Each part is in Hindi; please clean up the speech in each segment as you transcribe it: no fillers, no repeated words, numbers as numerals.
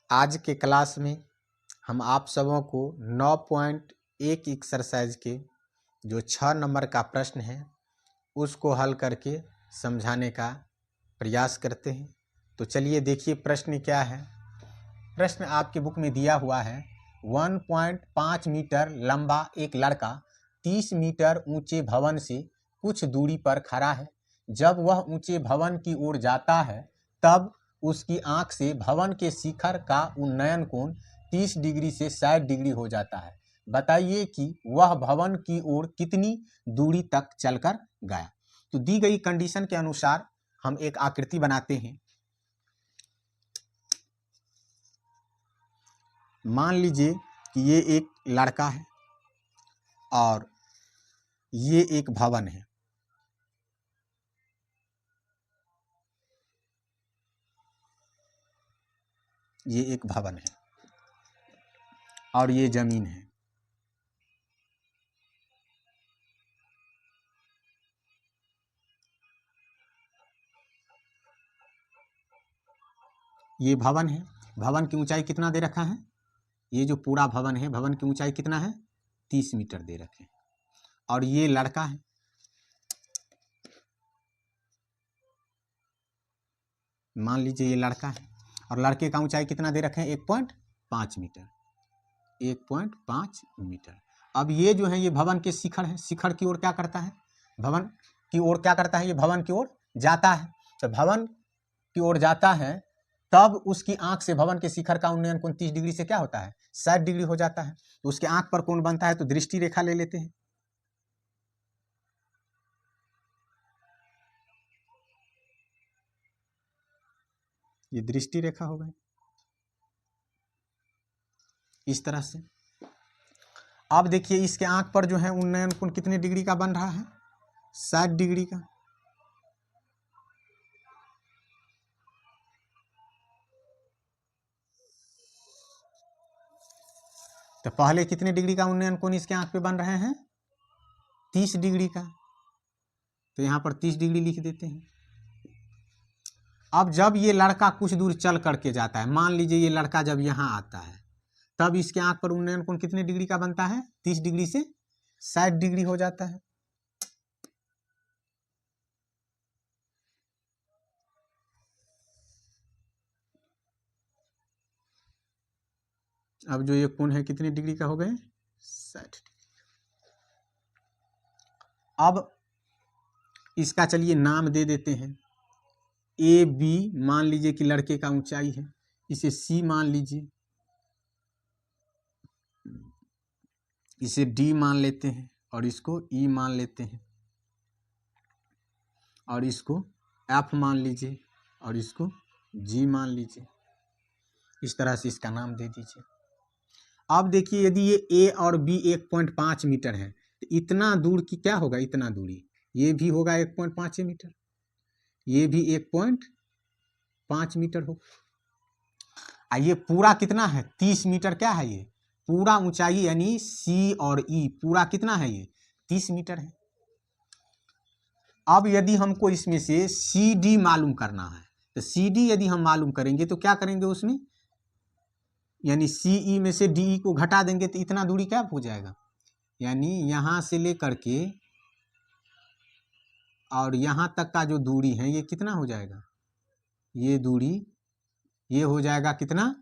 आज के क्लास में हम आप सबों को 9.1 एक्सरसाइज के जो 6 नंबर का प्रश्न है उसको हल करके समझाने का प्रयास करते हैं। तो चलिए देखिए प्रश्न क्या है। प्रश्न आपकी बुक में दिया हुआ है 1.5 मीटर लंबा एक लड़का 30 मीटर ऊंचे भवन से कुछ दूरी पर खड़ा है। जब वह ऊंचे भवन की ओर जाता है तब उसकी आंख से भवन के शिखर का उन्नयन कोण 30 डिग्री से 60 डिग्री हो जाता है। बताइए कि वह भवन की ओर कितनी दूरी तक चलकर गया। तो दी गई कंडीशन के अनुसार हम एक आकृति बनाते हैं। मान लीजिए कि ये एक लड़का है और ये एक भवन है। ये एक भवन है और ये जमीन है। ये भवन है। भवन की ऊंचाई कितना दे रखा है? ये जो पूरा भवन है, भवन की ऊंचाई कितना है? 30 मीटर दे रखे हैं। और ये लड़का है। मान लीजिए ये लड़का है और लड़के का ऊंचाई कितना दे रखे हैं? 1.5 मीटर। 1.5 मीटर। अब ये जो है ये भवन के शिखर है। शिखर की ओर क्या करता है? भवन की ओर क्या करता है? ये भवन की ओर जाता है। तो भवन की ओर जाता है तब उसकी आंख से भवन के शिखर का उन्नयन कोण 30 डिग्री से क्या होता है? 60 डिग्री हो जाता है। तो उसके आंख पर कोण बनता है तो दृष्टि रेखा ले लेते हैं। ये दृष्टि रेखा हो गई इस तरह से। अब देखिए इसके आंख पर जो है उन्नयन कोण कितने डिग्री का बन रहा है? 60 डिग्री का। तो पहले कितने डिग्री का उन्नयन कोण इसके आंख पे बन रहे हैं? 30 डिग्री का। तो यहाँ पर 30 डिग्री लिख देते हैं। अब जब ये लड़का कुछ दूर चल करके जाता है, मान लीजिए ये लड़का जब यहाँ आता है तब इसके आंख पर उन्नयन कोण कितने डिग्री का बनता है? 30 डिग्री से 60 डिग्री हो जाता है। अब जो ये कोण है कितने डिग्री का हो गए? 60 डिग्री। अब इसका चलिए नाम दे देते हैं। ए बी मान लीजिए कि लड़के का ऊंचाई है। इसे सी मान लीजिए, इसे डी मान लेते हैं और इसको ई मान लेते हैं और इसको एफ मान लीजिए और इसको जी मान लीजिए। इस तरह से इसका नाम दे दीजिए। अब देखिए यदि ये ए और बी 1.5 मीटर है तो इतना दूर की क्या होगा? इतना दूरी ये भी होगा 1.5 मीटर, ये भी 1.5 मीटर होगा। ये पूरा कितना है? 30 मीटर। क्या है ये? पूरा ऊंचाई यानी सी और ई पूरा कितना है? ये 30 मीटर है। अब यदि हमको इसमें से सी डी मालूम करना है तो सी डी यदि हम मालूम करेंगे तो क्या करेंगे उसमें? यानी सी ई में से डी ई को घटा देंगे तो इतना दूरी क्या हो जाएगा? यानी यहाँ से लेकर के और यहाँ तक का जो दूरी है ये कितना हो जाएगा? ये दूरी ये हो जाएगा कितना?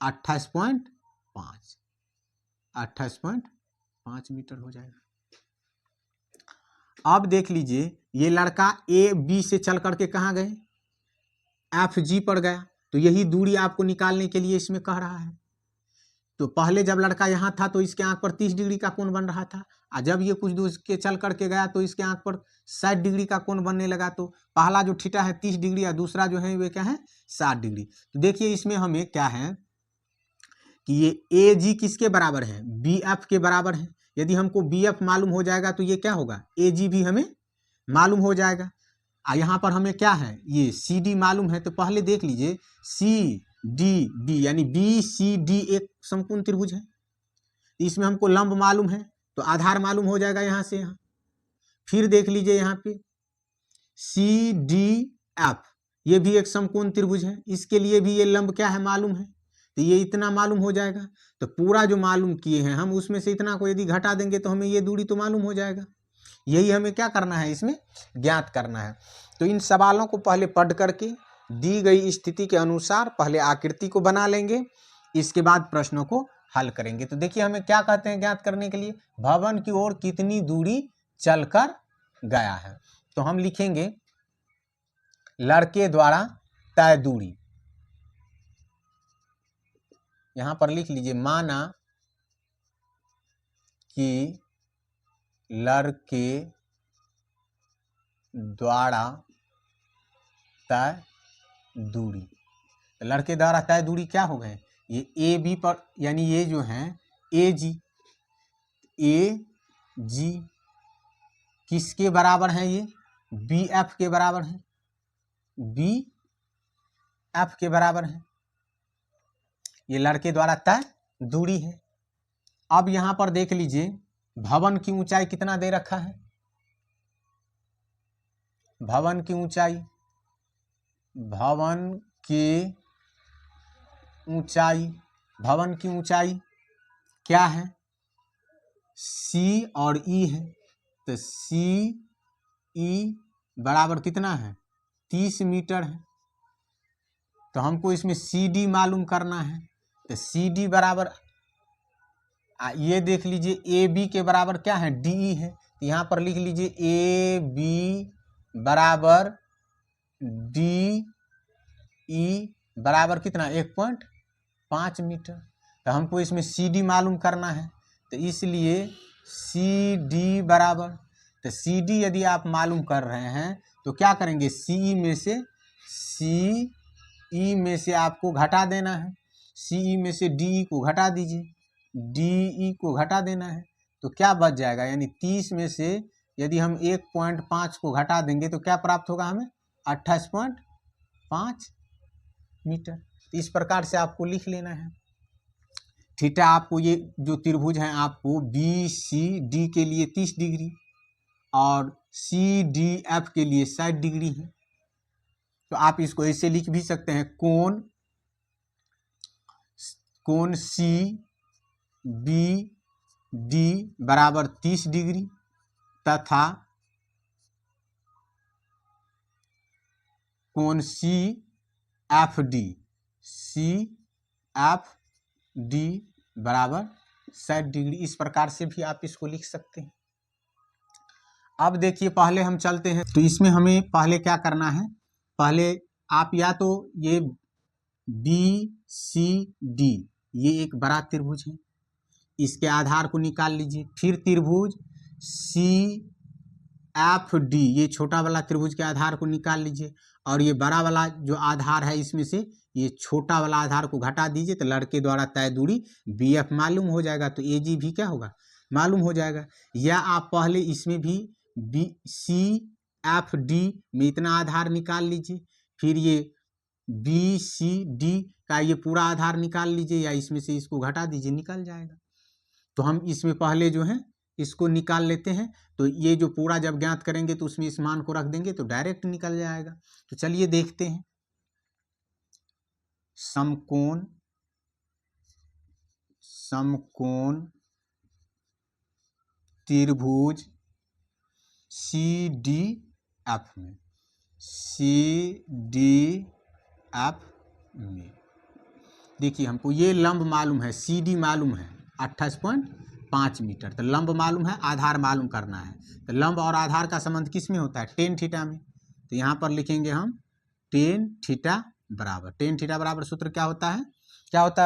28.5 28.5 मीटर हो जाएगा। अब देख लीजिए ये लड़का ए बी से चल करके कहाँ गए? एफ जी पर गया। तो यही दूरी आपको निकालने के लिए इसमें कह रहा है। तो पहले जब लड़का यहाँ था तो इसके आंख पर 30 डिग्री का कोण बन रहा था और जब ये कुछ दूर के चल करके गया तो इसके आंख पर 60 डिग्री का कोण बनने लगा। तो पहला जो थीटा है 30 डिग्री और दूसरा जो है वे क्या है? 60 डिग्री। तो देखिए इसमें हमें क्या है कि ये ए जी किसके बराबर है? बी एफ के बराबर है। यदि हमको बी एफ मालूम हो जाएगा तो ये क्या होगा? ए जी भी हमें मालूम हो जाएगा। यहाँ पर हमें क्या है? ये सी डी मालूम है। तो पहले देख लीजिए सी डी बी यानी बी सी डी एक समकोण त्रिभुज है। इसमें हमको लंब मालूम है तो आधार मालूम हो जाएगा यहाँ से यहाँ। फिर देख लीजिए यहाँ पे सी डी एफ ये भी एक समकोण त्रिभुज है। इसके लिए भी ये लंब क्या है? मालूम है। तो ये इतना मालूम हो जाएगा। तो पूरा जो मालूम किए हैं हम उसमें से इतना को यदि घटा देंगे तो हमें ये दूरी तो मालूम हो जाएगा। यही हमें क्या करना है, इसमें ज्ञात करना है। तो इन सवालों को पहले पढ़ करके दी गई स्थिति के अनुसार पहले आकृति को बना लेंगे, इसके बाद प्रश्नों को हल करेंगे। तो देखिए हमें क्या कहते हैं ज्ञात करने के लिए, भवन की ओर कितनी दूरी चलकर गया है। तो हम लिखेंगे लड़के द्वारा तय दूरी, यहां पर लिख लीजिए, माना कि लड़के द्वारा तय दूरी। लड़के द्वारा तय दूरी क्या हो गए, ये ए बी पर, यानी ये जो है ए जी किसके बराबर है, ये बी एफ के बराबर है, बी एफ के बराबर है। ये लड़के द्वारा तय दूरी है। अब यहां पर देख लीजिए भवन की ऊंचाई कितना दे रखा है, भवन की ऊंचाई, भवन की ऊंचाई क्या है, सी और ई है। तो सी ई बराबर कितना है, 30 मीटर है। तो हमको इसमें सी डी मालूम करना है। तो सी डी बराबर, ये देख लीजिए ए बी के बराबर क्या है, डी ई है। तो यहाँ पर लिख लीजिए ए बी बराबर डी ई बराबर कितना, 1.5 मीटर। तो हमको इसमें सी डी मालूम करना है। तो इसलिए सी डी बराबर, तो सी डी यदि आप मालूम कर रहे हैं तो क्या करेंगे, सी ई में से आपको घटा देना है, सी ई में से डी ई को घटा दीजिए, डी ई को घटा देना है। तो क्या बच जाएगा, यानी 30 में से यदि हम 1.5 को घटा देंगे तो क्या प्राप्त होगा हमें, 28.5 मीटर। इस प्रकार से आपको लिख लेना है। थीटा आपको ये जो त्रिभुज है आपको बी सी डी के लिए 30 डिग्री और सी डी एफ के लिए 60 डिग्री है। तो आप इसको ऐसे लिख भी सकते हैं, कोण सी बी डी बराबर 30 डिग्री तथा कोण सी एफ डी बराबर 60 डिग्री। इस प्रकार से भी आप इसको लिख सकते हैं। अब देखिए पहले हम चलते हैं, तो इसमें हमें पहले क्या करना है, पहले आप या तो ये बी सी डी ये एक बड़ा त्रिभुज है, इसके आधार को निकाल लीजिए। फिर त्रिभुज सी एफ डी ये छोटा वाला त्रिभुज के आधार को निकाल लीजिए, और ये बड़ा वाला जो आधार है इसमें से ये छोटा वाला आधार को घटा दीजिए। तो लड़के द्वारा तय दूरी बी एफ मालूम हो जाएगा। तो ए जी भी क्या होगा, मालूम हो जाएगा। या आप पहले इसमें भी बी सी एफ डी में इतना आधार निकाल लीजिए, फिर ये बी सी डी का ये पूरा आधार निकाल लीजिए, या इसमें से इसको घटा दीजिए, निकल जाएगा। तो हम इसमें पहले जो है इसको निकाल लेते हैं। तो ये जो पूरा जब ज्ञात करेंगे तो उसमें इस मान को रख देंगे तो डायरेक्ट निकल जाएगा। तो चलिए देखते हैं, समकोण त्रिभुज सी डी एफ में, देखिए हमको ये लंब मालूम है, सी डी मालूम है 28.5 मीटर। तो लंब मालूम है, आधार मालूम करना है। तो लंब और आधार का संबंध किस में होता है, टेन थीटा में। तो यहाँ पर लिखेंगे हम टेन थीटा बराबर सूत्र क्या होता है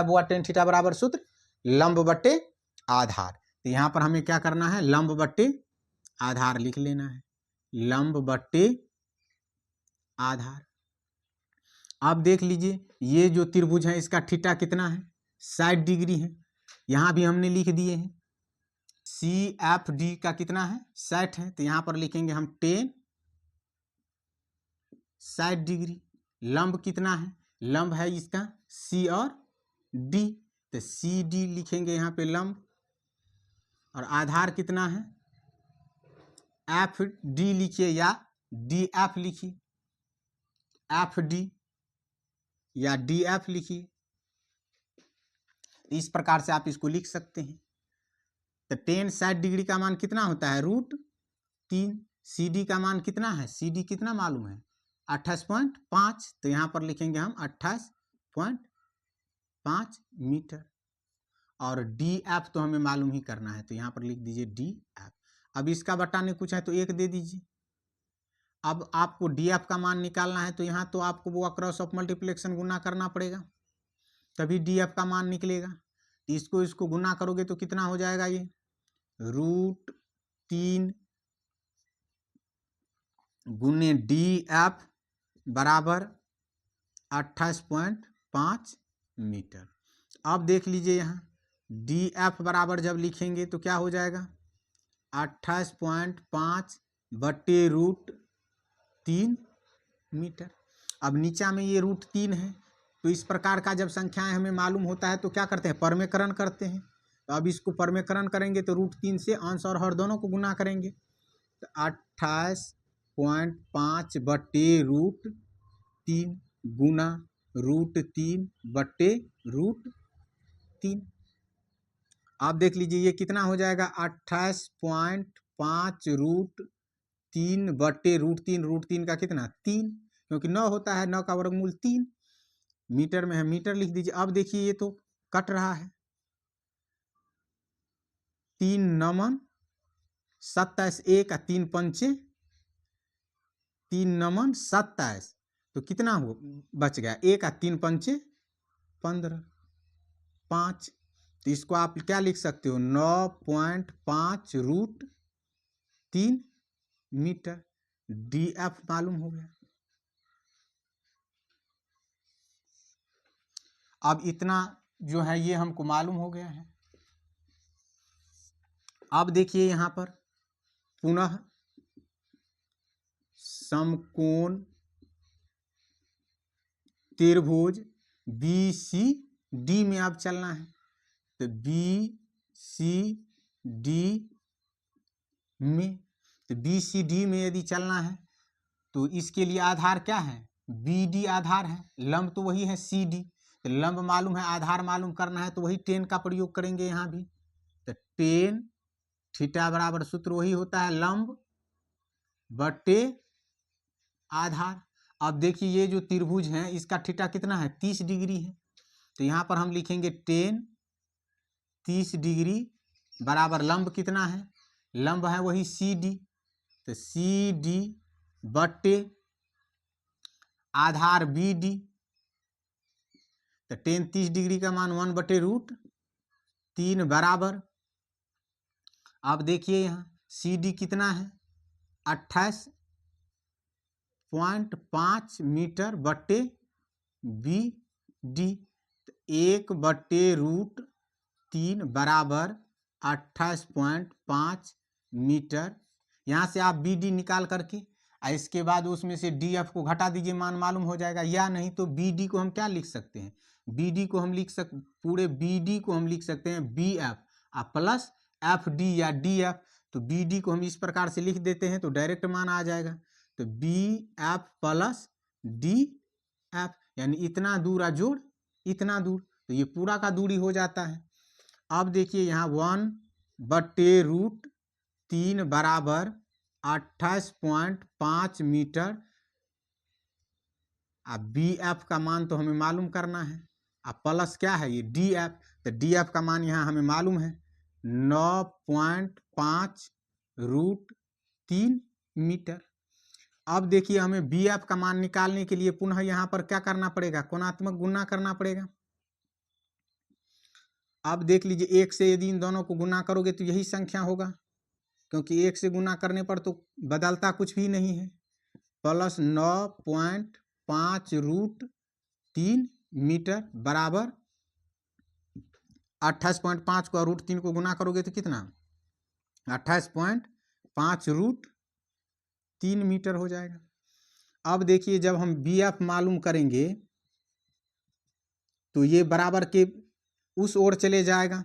बुआ, टेन थीटा बराबर सूत्र लंब बट्टे आधार। तो यहाँ पर हमें क्या करना है, लंब बट्टे आधार लिख लेना है, लंब बट्टे आधार। अब देख लीजिए ये जो त्रिभुज है इसका थीटा कितना है, 60 डिग्री है। यहाँ भी हमने लिख दिए हैं, सी एफ डी का कितना है, 60 है। तो यहाँ पर लिखेंगे हम टेन 60 डिग्री। लंब कितना है, लंब है इसका सी और डी, तो सी डी लिखेंगे यहाँ पे लंब। और आधार कितना है, एफ डी लिखिए या डी एफ लिखिए, एफ डी या डी एफ लिखिए। इस प्रकार से आप इसको लिख सकते हैं। तो टेन 60 डिग्री का मान कितना होता है, √3। सी डी का मान कितना है, सी डी कितना मालूम है, 28.5। तो यहाँ पर लिखेंगे हम 28.5 मीटर। और डी एफ तो हमें मालूम ही करना है, तो यहाँ पर लिख दीजिए डी एफ। अब इसका बटाने कुछ है तो 1 दे दीजिए। अब आपको डी एफ का मान निकालना है, तो यहाँ तो आपको वो क्रॉस ऑफ मल्टीप्लिकेशन गुना करना पड़ेगा, तभी डी एफ का मान निकलेगा। इसको गुना करोगे तो कितना हो जाएगा, ये √3 गुने डी एफ बराबर 28.5 मीटर। अब देख लीजिए यहाँ डी एफ बराबर जब लिखेंगे तो क्या हो जाएगा, 28.5 बटे √3 मीटर। अब नीचा में ये √3 है, तो इस प्रकार का जब संख्याएं हमें मालूम होता है तो क्या करते हैं, परमेकरण करते हैं। तो अब इसको परमेकरण करेंगे तो √3 से अंश और हर दोनों को गुना करेंगे, तो 28.5 बटे √3 गुना √3 बटे √3। आप देख लीजिए ये कितना हो जाएगा, 28.5 √3 बटे √3। √3 का कितना, 3, क्योंकि 9 होता है, 9 का वर्गमूल 3। मीटर में है, मीटर लिख दीजिए। अब देखिए ये तो कट रहा है, 3 9 27, 1 3 5 3 9 27, तो कितना हो बच गया, 1 3 5 15, 5। तो इसको आप क्या लिख सकते हो, 9.5 √3 मीटर। डी एफ मालूम हो गया। अब इतना जो है ये हमको मालूम हो गया है। अब देखिए यहाँ पर पुनः समकोण त्रिभुज बी सी डी में अब चलना है। तो बी सी डी में, तो बी सी डी में यदि चलना है तो इसके लिए आधार क्या है, बी डी आधार है, लंब तो वही है सी डी। तो लंब मालूम है, आधार मालूम करना है, तो वही टेन का प्रयोग करेंगे यहाँ भी। तो टेन थीटा बराबर सूत्र वही होता है, लंब बटे आधार। अब देखिए ये जो त्रिभुज है इसका थीटा कितना है, 30 डिग्री है। तो यहाँ पर हम लिखेंगे टेन 30 डिग्री बराबर लंब कितना है, लंब है वही सी डी। तो सी डी बटे आधार बी डी। तो टेन 30 डिग्री का मान 1 बटे √3 बराबर, अब देखिए यहाँ सी डी कितना है, 28.5 मीटर बटे बी डी। 1 बटे √3 बराबर 28.5 मीटर। यहाँ से आप बी डी निकाल करके इसके बाद उसमें से डी एफ को घटा दीजिए, मान मालूम हो जाएगा। या नहीं तो बी डी को हम क्या लिख सकते हैं, बी डी को हम पूरे बी डी को हम लिख सकते हैं B F plus F D या डी एफ। तो बी डी को हम इस प्रकार से लिख देते हैं तो डायरेक्ट मान आ जाएगा। तो B F plus D F, यानी इतना दूर जोड़ इतना दूर, तो ये पूरा का दूरी हो जाता है। अब देखिए यहाँ 1 बटे √3 बराबर 28.5 मीटर। अब बी एफ का मान तो हमें मालूम करना है, अब प्लस क्या है ये डी एफ। तो डी एफ का मान यहाँ हमें मालूम है 9.5 √3 मीटर। अब देखिए हमें बी एफ का मान निकालने के लिए पुनः यहाँ पर क्या करना पड़ेगा, कोणात्मक गुना करना पड़ेगा। अब देख लीजिए 1 से यदि इन दोनों को गुना करोगे तो यही संख्या होगा, क्योंकि 1 से गुना करने पर तो बदलता कुछ भी नहीं है। प्लस 9.5 √3 मीटर बराबर 28.5 को √3 को गुना करोगे तो कितना, 28.5 √3 मीटर हो जाएगा। अब देखिए जब हम बी एफ मालूम करेंगे तो ये बराबर के उस ओर चले जाएगा।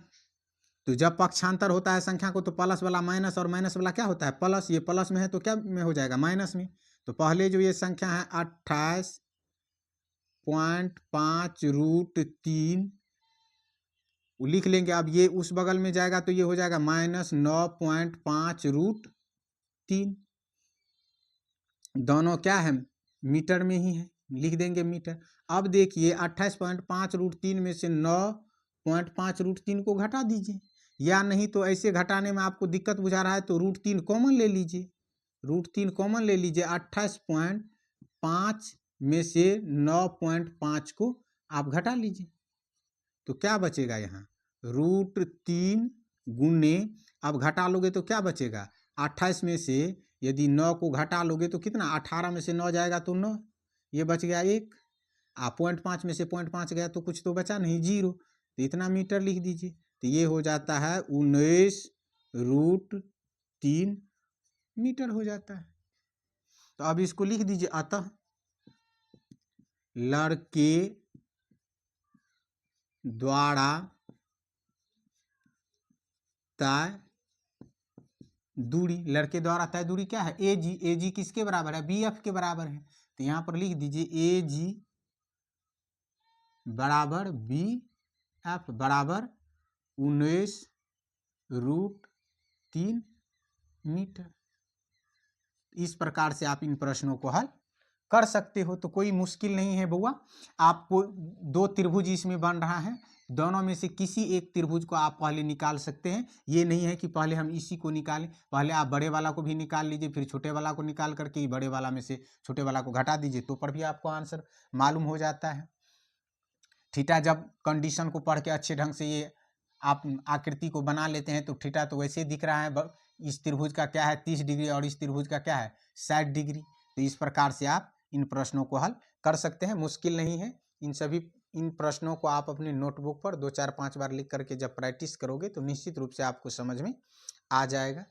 तो जब पक्षांतर होता है संख्या को तो प्लस वाला माइनस और माइनस वाला क्या होता है प्लस। ये प्लस में है तो क्या में हो जाएगा, माइनस में। तो पहले जो ये संख्या है 28.5 √3 वो लिख लेंगे। अब ये उस बगल में जाएगा तो ये हो जाएगा -9.5√3। दोनों क्या है, मीटर में ही है, लिख देंगे मीटर। अब देखिए 28.5√3 में से 9.5√3 को घटा दीजिए, या नहीं तो ऐसे घटाने में आपको दिक्कत बुझा रहा है तो √3 कॉमन ले लीजिए। √3 कॉमन ले लीजिए। 28.5 में से 9.5 को आप घटा लीजिए तो क्या बचेगा यहाँ, √3 गुने, अब घटा लोगे तो क्या बचेगा, 28 में से यदि 9 को घटा लोगे तो कितना, 18 में से 9 जाएगा तो 9, ये बच गया 1। 0.5 में से 0.5 गया तो कुछ तो बचा नहीं, 0, तो इतना मीटर लिख दीजिए। तो ये हो जाता है 19√3 मीटर हो जाता है। तो अब इसको लिख दीजिए, अतः लड़के द्वारा तय दूरी, लड़के द्वारा तय दूरी क्या है, AG। AG किसके बराबर है, BF के बराबर है। तो यहाँ पर लिख दीजिए AG बराबर BF बराबर 19√3 मीटर। इस प्रकार से आप इन प्रश्नों को हल कर सकते हो। तो कोई मुश्किल नहीं है बउआ। आपको 2 त्रिभुज इसमें बन रहा है, दोनों में से किसी एक त्रिभुज को आप पहले निकाल सकते हैं। ये नहीं है कि पहले हम इसी को निकालें, पहले आप बड़े वाला को भी निकाल लीजिए, फिर छोटे वाला को निकाल करके बड़े वाला में से छोटे वाला को घटा दीजिए, तो पर भी आपको आंसर मालूम हो जाता है। थीटा जब कंडीशन को पढ़ के अच्छे ढंग से ये आप आकृति को बना लेते हैं तो थीटा तो वैसे दिख रहा है, इस त्रिभुज का क्या है 30 डिग्री और इस त्रिभुज का क्या है 60 डिग्री। तो इस प्रकार से आप इन प्रश्नों को हल कर सकते हैं, मुश्किल नहीं है। इन प्रश्नों को आप अपने नोटबुक पर 2, 4, 5 बार लिख करके जब प्रैक्टिस करोगे तो निश्चित रूप से आपको समझ में आ जाएगा।